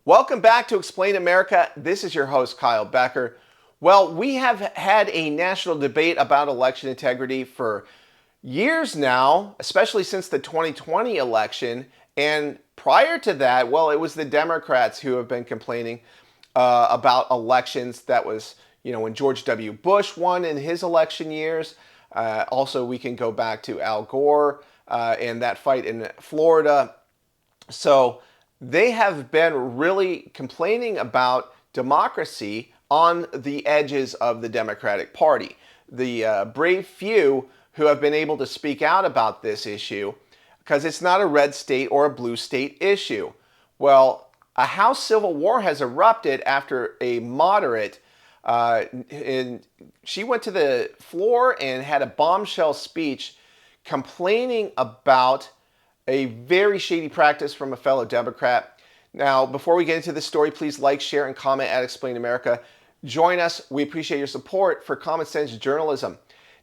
Welcome back to Explain America. This is your host, Kyle Becker. Well, we have had a national debate about election integrity for years now, especially since the 2020 election. And prior to that, well, it was the Democrats who have been complaining about elections. That was, when George W. Bush won in his election years. Also, we can go back to Al Gore and that fight in Florida. So they have been really complaining about democracy on the edges of the Democratic Party. The brave few who have been able to speak out about this issue, because it's not a red state or a blue state issue. Well, a House civil war has erupted after a moderate, and she went to the floor and had a bombshell speech complaining about a very shady practice from a fellow Democrat. Now, before we get into this story, please like, share, and comment at Explain America. Join us. We appreciate your support for common sense journalism.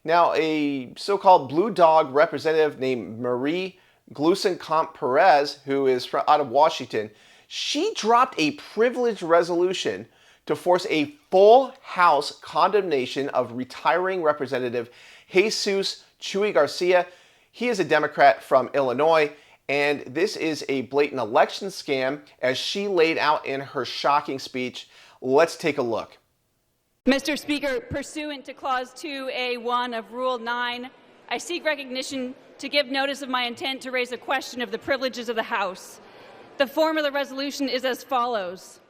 Now, a so-called blue dog representative named Marie Gluesenkamp-Perez, who is out of Washington, she dropped a privileged resolution to force a full House condemnation of retiring Representative Jesus Chuy Garcia. He is a Democrat from Illinois, and this is a blatant election scam, as she laid out in her shocking speech. Let's take a look. Mr. Speaker, pursuant to Clause 2A1 of Rule 9, I seek recognition to give notice of my intent to raise a question of the privileges of the House. The form of the resolution is as follows.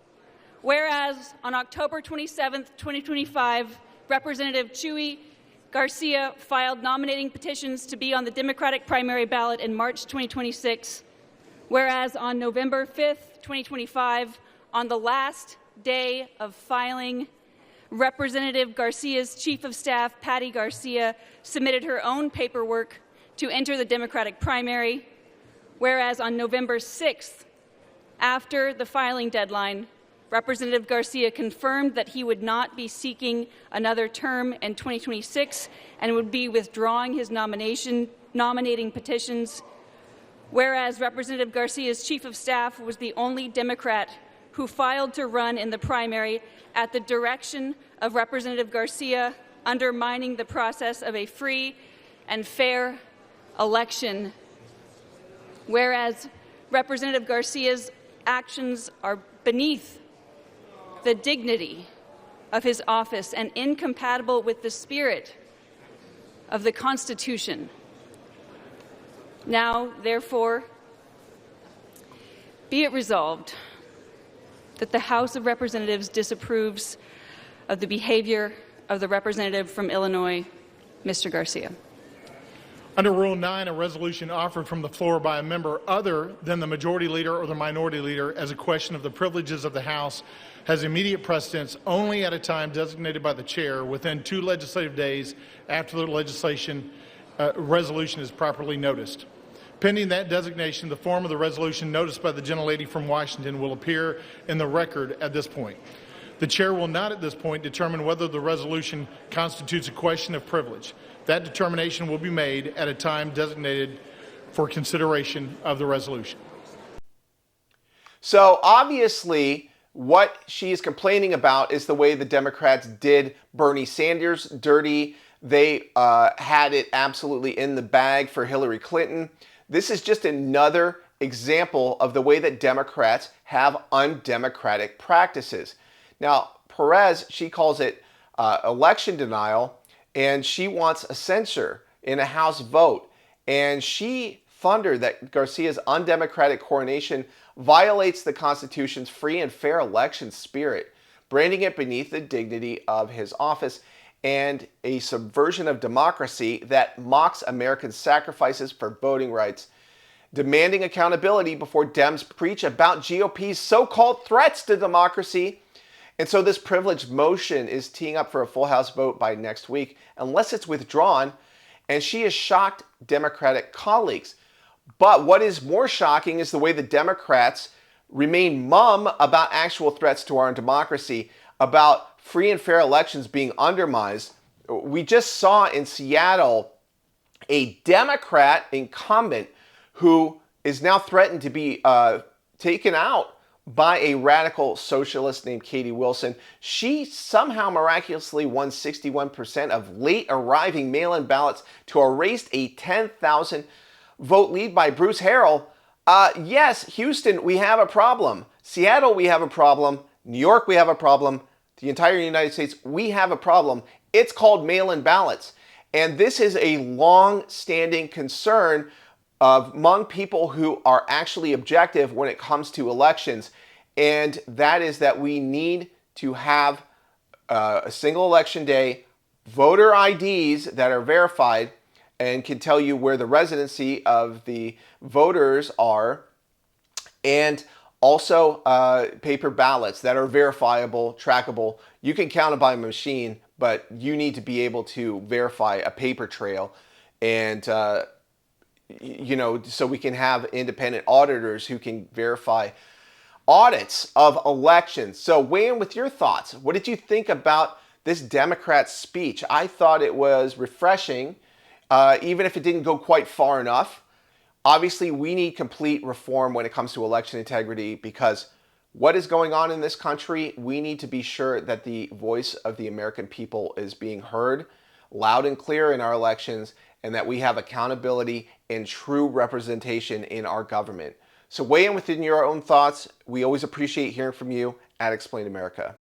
Whereas on October 27, 2025, Representative Chuy Garcia filed nominating petitions to be on the Democratic primary ballot in March 2026, whereas on November 5th, 2025, on the last day of filing, Representative Garcia's Chief of Staff, Patty Garcia, submitted her own paperwork to enter the Democratic primary, whereas on November 6th, after the filing deadline, Representative Garcia confirmed that he would not be seeking another term in 2026 and would be withdrawing his nominating petitions, whereas Representative Garcia's Chief of Staff was the only Democrat who filed to run in the primary at the direction of Representative Garcia, undermining the process of a free and fair election, whereas Representative Garcia's actions are beneath the dignity of his office and incompatible with the spirit of the Constitution. Now, therefore, be it resolved that the House of Representatives disapproves of the behavior of the representative from Illinois, Mr. Garcia. Under Rule 9, a resolution offered from the floor by a member other than the majority leader or the minority leader as a question of the privileges of the House has immediate precedence only at a time designated by the chair within 2 legislative days after the resolution is properly noticed. Pending that designation, the form of the resolution noticed by the gentlelady from Washington will appear in the record at this point. The chair will not at this point determine whether the resolution constitutes a question of privilege. That determination will be made at a time designated for consideration of the resolution. So obviously, what she is complaining about is the way the Democrats did Bernie Sanders dirty. They had it absolutely in the bag for Hillary Clinton. This is just another example of the way that Democrats have undemocratic practices. Now, Perez, she calls it election denial, and she wants a censure in a House vote. And she thundered that Garcia's undemocratic coronation violates the Constitution's free and fair election spirit, branding it beneath the dignity of his office and a subversion of democracy that mocks American sacrifices for voting rights, demanding accountability before Dems preach about GOP's so-called threats to democracy. And so this privileged motion is teeing up for a full House vote by next week, unless it's withdrawn, and she has shocked Democratic colleagues. But what is more shocking is the way the Democrats remain mum about actual threats to our democracy, about free and fair elections being undermined. We just saw in Seattle a Democrat incumbent who is now threatened to be taken out by a radical socialist named Katie Wilson. She somehow miraculously won 61% of late arriving mail-in ballots to erase a 10,000 vote lead by Bruce Harrell. Yes, Houston, we have a problem. Seattle, we have a problem. New York, we have a problem. The entire United States, we have a problem. It's called mail-in ballots. And this is a long-standing concern among people who are actually objective when it comes to elections. And that is that we need to have a single election day, voter IDs that are verified and can tell you where the residency of the voters are, and also paper ballots that are verifiable, trackable. You can count them by a machine, but you need to be able to verify a paper trail. And so we can have independent auditors who can verify audits of elections. So weigh in with your thoughts. What did you think about this Democrat's speech? I thought it was refreshing, even if it didn't go quite far enough. Obviously, we need complete reform when it comes to election integrity, because what is going on in this country, we need to be sure that the voice of the American people is being heard loud and clear in our elections, and that we have accountability and true representation in our government. So weigh in within your own thoughts. We always appreciate hearing from you at Explain America.